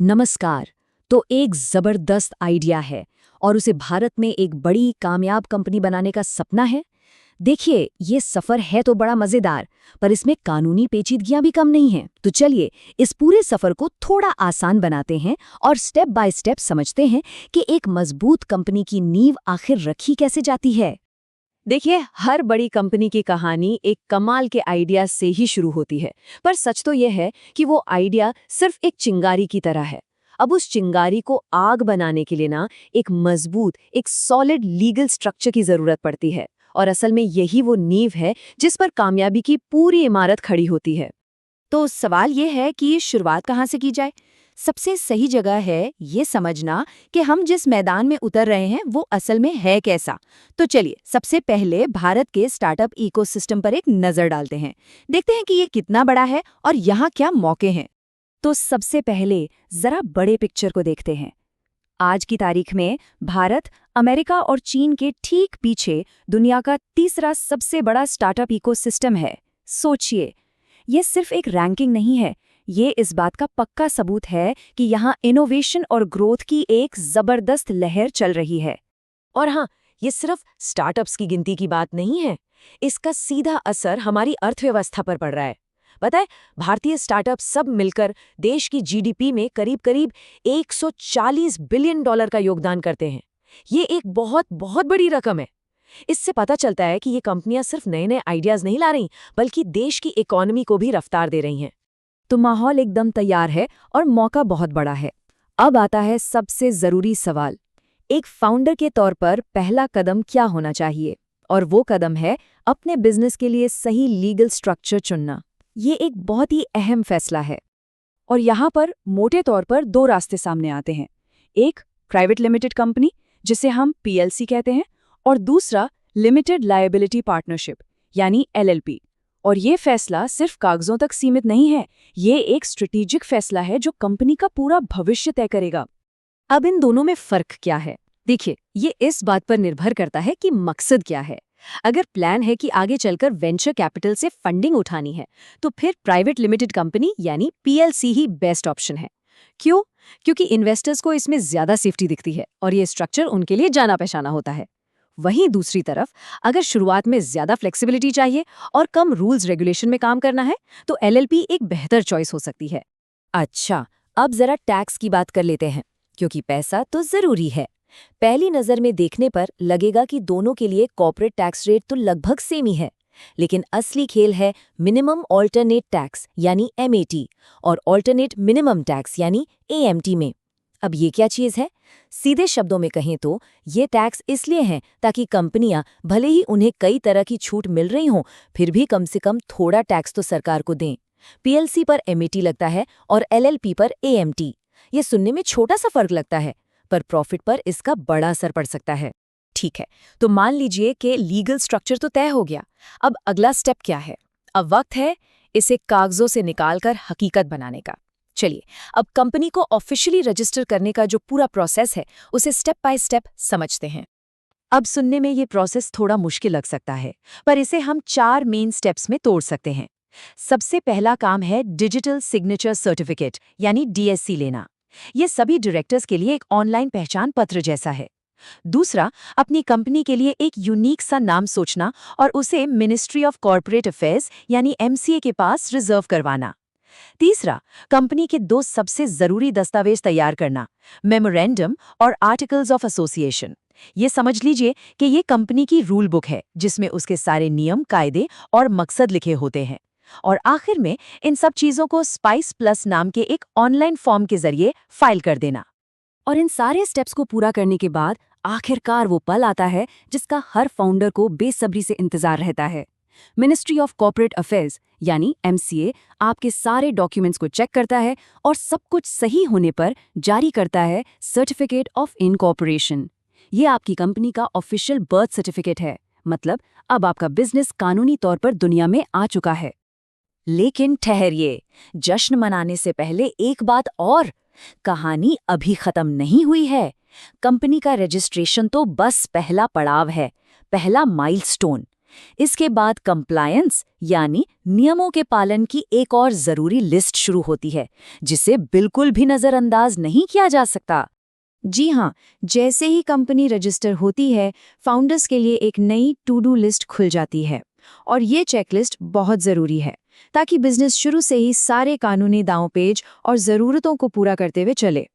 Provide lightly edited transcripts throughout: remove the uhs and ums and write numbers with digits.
नमस्कार। तो एक जबरदस्त आइडिया है और उसे भारत में एक बड़ी कामयाब कंपनी बनाने का सपना है। देखिए, ये सफर है तो बड़ा मजेदार, पर इसमें कानूनी पेचीदगियां भी कम नहीं हैं। तो चलिए इस पूरे सफर को थोड़ा आसान बनाते हैं और स्टेप बाय स्टेप समझते हैं कि एक मजबूत कंपनी की नींव आखिर रखी कैसे जाती है। देखिए, हर बड़ी कंपनी की कहानी एक कमाल के आइडिया से ही शुरू होती है, पर सच तो यह है कि वो आइडिया सिर्फ एक चिंगारी की तरह है। अब उस चिंगारी को आग बनाने के लिए ना एक मजबूत, एक सॉलिड लीगल स्ट्रक्चर की जरूरत पड़ती है, और असल में यही वो नींव है जिस पर कामयाबी की पूरी इमारत खड़ी होती है। तो सवाल ये है कि ये शुरुआत कहाँ से की जाए। सबसे सही जगह है ये समझना कि हम जिस मैदान में उतर रहे हैं वो असल में है कैसा। तो चलिए सबसे पहले भारत के स्टार्टअप इकोसिस्टम पर एक नज़र डालते हैं। देखते हैं कि ये कितना बड़ा है और यहाँ क्या मौके हैं। तो सबसे पहले जरा बड़े पिक्चर को देखते हैं। आज की तारीख में भारत अमेरिका और चीन के ठीक पीछे दुनिया का तीसरा सबसे बड़ा स्टार्टअप इकोसिस्टम है। सोचिए, ये सिर्फ एक रैंकिंग नहीं है, ये इस बात का पक्का सबूत है कि यहाँ इनोवेशन और ग्रोथ की एक जबरदस्त लहर चल रही है। और हाँ, ये सिर्फ स्टार्टअप्स की गिनती की बात नहीं है, इसका सीधा असर हमारी अर्थव्यवस्था पर पड़ रहा है। पता है, भारतीय स्टार्टअप सब मिलकर देश की जीडीपी में करीब करीब 140 बिलियन डॉलर का योगदान करते हैं। ये एक बहुत बहुत बड़ी रकम है। इससे पता चलता है कि ये कंपनियां सिर्फ नए नए आइडियाज नहीं ला रही, बल्कि देश की इकोनॉमी को भी रफ्तार दे रही हैं। तो माहौल एकदम तैयार है और मौका बहुत बड़ा है। अब आता है सबसे जरूरी सवाल, एक फाउंडर के तौर पर पहला कदम क्या होना चाहिए? और वो कदम है अपने बिजनेस के लिए सही लीगल स्ट्रक्चर चुनना। ये एक बहुत ही अहम फैसला है। और यहाँ पर मोटे तौर पर दो रास्ते सामने आते हैं। एक प्राइवेट लिमिटेड कंपनी, जिसे हम पीएलसी कहते हैं, और दूसरा लिमिटेड लायबिलिटी पार्टनरशिप यानी एलएलपी। और ये फैसला सिर्फ कागजों तक सीमित नहीं है, ये एक स्ट्रेटेजिक फैसला है जो कंपनी का पूरा भविष्य तय करेगा। अब इन दोनों में फर्क क्या है? देखिए, ये इस बात पर निर्भर करता है कि मकसद क्या है। अगर प्लान है कि आगे चलकर वेंचर कैपिटल से फंडिंग उठानी है, तो फिर प्राइवेट लिमिटेड कंपनी यानी पीएलसी ही बेस्ट ऑप्शन है। क्यों? क्योंकि इन्वेस्टर्स को इसमें ज्यादा सेफ्टी दिखती है और ये स्ट्रक्चर उनके लिए जाना पहचाना होता है। वहीं दूसरी तरफ, अगर शुरुआत में ज्यादा फ्लेक्सिबिलिटी चाहिए और कम रूल्स रेगुलेशन में काम करना है, तो एलएलपी एक बेहतर चॉइस हो सकती है। अच्छा, अब जरा टैक्स की बात कर लेते हैं, क्योंकि पैसा तो जरूरी है। पहली नजर में देखने पर लगेगा कि दोनों के लिए कॉर्पोरेट टैक्स रेट तो लगभग सेम ही है, लेकिन असली खेल है मिनिमम ऑल्टरनेट टैक्स यानी एमएटी और ऑल्टरनेट मिनिमम टैक्स यानी एएमटी में। अब ये क्या चीज़ है? सीधे शब्दों में कहें तो ये टैक्स इसलिए हैं ताकि कंपनियां, भले ही उन्हें कई तरह की छूट मिल रही हों, फिर भी कम से कम थोड़ा टैक्स तो सरकार को दें। पीएलसी पर एमएटी लगता है और एलएलपी पर एएमटी। ये सुनने में छोटा सा फर्क लगता है, पर प्रॉफिट पर इसका बड़ा असर पड़ सकता है। ठीक है, तो मान लीजिए कि लीगल स्ट्रक्चर तो तय हो गया। अब अगला स्टेप क्या है? अब वक्त है इसे कागजों से निकालकर हकीकत बनाने का। चलिए, अब कंपनी को ऑफिशियली रजिस्टर करने का जो पूरा प्रोसेस है, उसे स्टेप बाय स्टेप समझते हैं। अब सुनने में ये प्रोसेस थोड़ा मुश्किल लग सकता है, पर इसे हम 4 मेन स्टेप्स में तोड़ सकते हैं। सबसे पहला काम है डिजिटल सिग्नेचर सर्टिफिकेट यानी डीएससी लेना। ये सभी डायरेक्टर्स के लिए एक ऑनलाइन पहचान पत्र जैसा है। दूसरा, अपनी कंपनी के लिए एक यूनिक सा नाम सोचना और उसे मिनिस्ट्री ऑफ कॉर्पोरेट अफेयर्स यानी एमसीए के पास रिजर्व करवाना। तीसरा, कंपनी के 2 सबसे जरूरी दस्तावेज तैयार करना, मेमोरेंडम और आर्टिकल्स ऑफ एसोसिएशन। ये समझ लीजिए कि ये कंपनी की रूल बुक है, जिसमें उसके सारे नियम, कायदे और मकसद लिखे होते हैं। और आखिर में इन सब चीजों को स्पाइस प्लस नाम के एक ऑनलाइन फॉर्म के जरिए फाइल कर देना। और इन सारे स्टेप्स को पूरा करने के बाद आखिरकार वो पल आता है जिसका हर फाउंडर को बेसब्री से इंतजार रहता है। मिनिस्ट्री ऑफ कॉर्पोरेट अफेयर्स यानी एमसीए आपके सारे डॉक्यूमेंट्स को चेक करता है और सब कुछ सही होने पर जारी करता है सर्टिफिकेट ऑफ इनकॉर्पोरेशन। ये आपकी कंपनी का ऑफिशियल बर्थ सर्टिफिकेट है, मतलब अब आपका बिजनेस कानूनी तौर पर दुनिया में आ चुका है। लेकिन ठहरिए, जश्न मनाने से पहले एक बात और, कहानी अभी खत्म नहीं हुई है। कंपनी का रजिस्ट्रेशन तो बस पहला पड़ाव है, पहला माइलस्टोन। इसके बाद कंप्लायंस यानी नियमों के पालन की एक और जरूरी लिस्ट शुरू होती है, जिसे बिल्कुल भी नजरअंदाज नहीं किया जा सकता। जी हाँ, जैसे ही कंपनी रजिस्टर होती है, फाउंडर्स के लिए एक नई टू डू लिस्ट खुल जाती है। और ये चेकलिस्ट बहुत ज़रूरी है, ताकि बिजनेस शुरू से ही सारे कानूनी दांव-पेच और ज़रूरतों को पूरा करते हुए चले।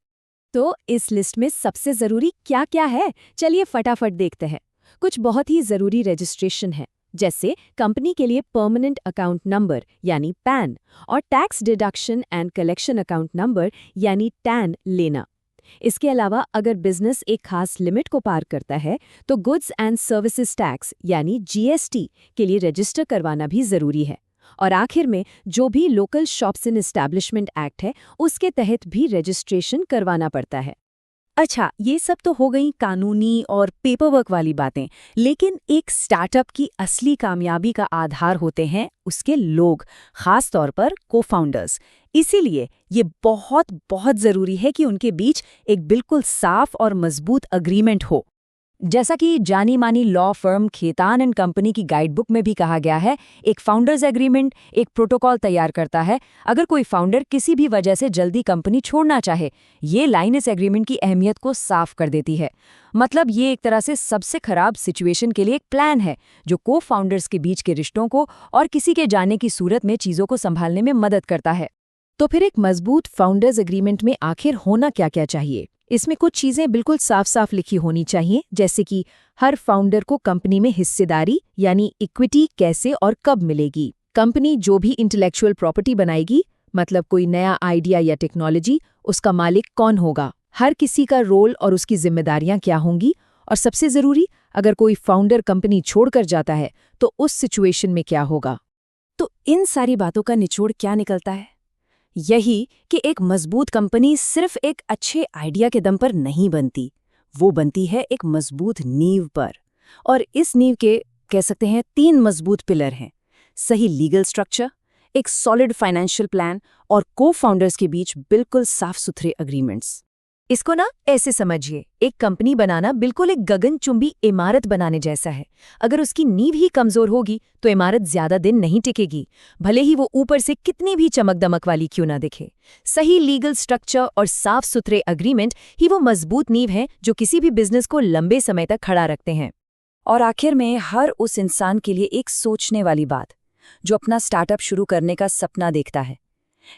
तो इस लिस्ट में सबसे ज़रूरी क्या क्या है? चलिए फटाफट देखते हैं। कुछ बहुत ही ज़रूरी रजिस्ट्रेशन है, जैसे कंपनी के लिए परमानेंट अकाउंट नंबर यानी पैन और tax deduction and collection account number यानी टैन लेना। इसके अलावा अगर बिजनेस एक खास लिमिट को पार करता है तो गुड्स एंड सर्विसेज टैक्स यानी जीएसटी के लिए रजिस्टर करवाना भी जरूरी है। और आखिर में जो भी लोकल शॉप्स इन एस्टैब्लिशमेंट एक्ट है उसके तहत भी रजिस्ट्रेशन करवाना पड़ता है। अच्छा, ये सब तो हो गई कानूनी और पेपरवर्क वाली बातें, लेकिन एक स्टार्टअप की असली कामयाबी का आधार होते हैं उसके लोग, खास तौर पर को-फाउंडर्स। इसीलिए ये बहुत बहुत ज़रूरी है कि उनके बीच एक बिल्कुल साफ और मजबूत अग्रीमेंट हो। जैसा कि जानी मानी law firm Khaitan and company की गाइडबुक में भी कहा गया है, एक फाउंडर्स एग्रीमेंट एक प्रोटोकॉल तैयार करता है अगर कोई फाउंडर किसी भी वजह से जल्दी कंपनी छोड़ना चाहे। ये लाइन इस एग्रीमेंट की अहमियत को साफ कर देती है। मतलब ये एक तरह से सबसे खराब सिचुएशन के लिए एक प्लान है, जो को फाउंडर्स के बीच के रिश्तों को और किसी के जाने की सूरत में चीज़ों को संभालने में मदद करता है। तो फिर एक मजबूत फाउंडर्स एग्रीमेंट में आखिर होना क्या-क्या चाहिए? इसमें कुछ चीजें बिल्कुल साफ साफ लिखी होनी चाहिए, जैसे कि हर फाउंडर को कंपनी में हिस्सेदारी यानी इक्विटी कैसे और कब मिलेगी, कंपनी जो भी इंटेलेक्चुअल प्रॉपर्टी बनाएगी, मतलब कोई नया आइडिया या टेक्नोलॉजी, उसका मालिक कौन होगा, हर किसी का रोल और उसकी जिम्मेदारियां क्या होंगी, और सबसे जरूरी, अगर कोई फाउंडर कंपनी छोड़कर जाता है तो उस सिचुएशन में क्या होगा। तो इन सारी बातों का निचोड़ क्या निकलता है? यही कि एक मजबूत कंपनी सिर्फ एक अच्छे आइडिया के दम पर नहीं बनती, वो बनती है एक मजबूत नींव पर। और इस नींव के कह सकते हैं 3 मजबूत पिलर हैं: सही लीगल स्ट्रक्चर, एक सॉलिड फाइनेंशियल प्लान और को-फाउंडर्स के बीच बिल्कुल साफ सुथरे अग्रीमेंट्स। इसको ना ऐसे समझिए, एक कंपनी बनाना बिल्कुल एक गगनचुंबी इमारत बनाने जैसा है। अगर उसकी नींव ही कमजोर होगी तो इमारत ज्यादा दिन नहीं टिकेगी, भले ही वो ऊपर से कितनी भी चमक दमक वाली क्यों ना दिखे। सही लीगल स्ट्रक्चर और साफ सुथरे अग्रीमेंट ही वो मजबूत नींव हैं जो किसी भी बिजनेस को लंबे समय तक खड़ा रखते हैं। और आखिर में हर उस इंसान के लिए एक सोचने वाली बात, जो अपना स्टार्टअप शुरू करने का सपना देखता है,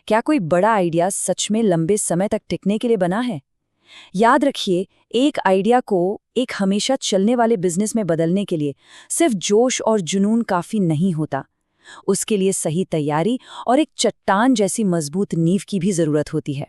क्या कोई बड़ा आइडिया सच में लंबे समय तक टिकने के लिए बना है? याद रखिए, एक आइडिया को एक हमेशा चलने वाले बिजनेस में बदलने के लिए सिर्फ जोश और जुनून काफी नहीं होता। उसके लिए सही तैयारी और एक चट्टान जैसी मजबूत नींव की भी जरूरत होती है।